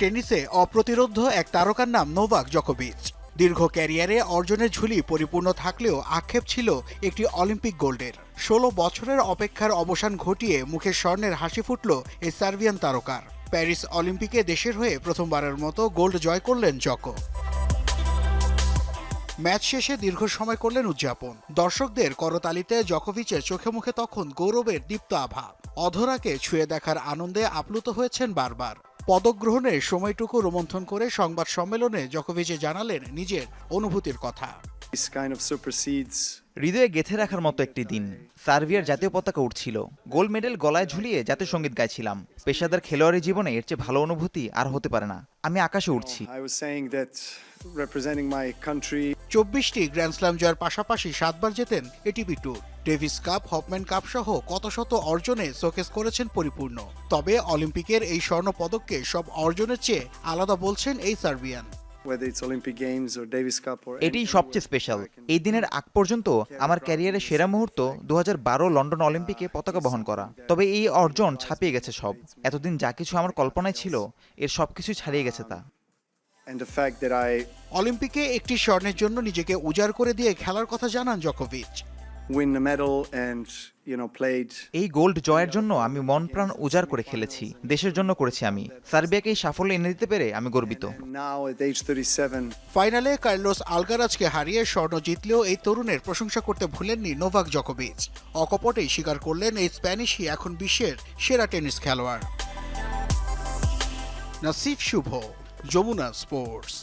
টেনিসে অপ্রতিরোধ্য এক তারকার নাম নোভাক জকোভিচ। দীর্ঘ ক্যারিয়ারে অর্জনের ঝুলি পরিপূর্ণ থাকলেও আক্ষেপ ছিল একটি অলিম্পিক গোল্ডের। ১৬ বছরের অপেক্ষার অবসান ঘটিয়ে মুখে স্বর্ণের হাসি ফুটল এই সার্বিয়ান তারকার। প্যারিস অলিম্পিকে দেশের হয়ে প্রথমবারের মতো গোল্ড জয় করলেন জকো। ম্যাচ শেষে দীর্ঘ সময় করলেন উদযাপন। দর্শকদের করতালিতে জকোভিচের চোখে মুখে তখন গৌরবের দীপ্ত আভা। অধরাকে ছুঁয়ে দেখার আনন্দে আপ্লুত হয়েছেন বারবার। পদক গ্রহণের সময়টুকু রোমন্থন করে সংবাদ সম্মেলনে জকোভিচ জানালেন নিজের অনুভূতির কথা। হৃদয়ে গেঁথে রাখার মতো একটি দিন। সার্বিয়ার জাতীয় পতাকা উঠছিল, গোল্ড মেডেল গলায় ঝুলিয়ে জাতীয় সঙ্গীত গাইছিলাম। পেশাদার খেলোয়াড়ি জীবনে এর চেয়ে ভালো অনুভূতি আর হতে পারে না। আমি আকাশে উঠছি। 24টি গ্র্যান্ড স্ল্যাম জয়ের পাশাপাশি 7বার জেতেন ATP tour. Davis Cup, Hopman Cup সহ কত শত অর্জনে শোকেস করেছেন পরিপূর্ণ। তবে অলিম্পিকের এই স্বর্ণ পদককে সব অর্জনের চেয়ে আলাদা বলছেন এই সার্বিয়ান। এটিই সবচেয়ে স্পেশাল। এই দিনের আগ পর্যন্ত আমার ক্যারিয়ারের সেরা মুহূর্ত 2012 লন্ডন অলিম্পিকে পতাকা বহন করা। তবে এই অর্জন ছাপিয়ে গেছে সব। এতদিন যা কিছু আমার কল্পনায় ছিল, এর সবকিছু ছাড়িয়ে গেছে তা। অলিম্পিকে একটি স্বর্ণের জন্য নিজেকে উজাড় করে দিয়ে খেলার কথা জানান জকোভিচ। এই গোল্ড জয়ের জন্য আমি মন প্রাণ উজাড় করে খেলেছি। দেশের জন্য করেছি আমি। সার্বিয়াকে এই সাফল্য এনে দিতে পেরে আমি গর্বিত। ফাইনালে কার্লোস আলকারাজকে হারিয়ে স্বর্ণ জিতলেও এই তরুণের প্রশংসা করতে ভুলেননি নোভাক জকোভিচ। অকপটেই স্বীকার করলেন এই স্প্যানিশই এখন বিশ্বের সেরা টেনিস খেলোয়াড়। নাসিফ শুভ, যমুনা স্পোর্টস।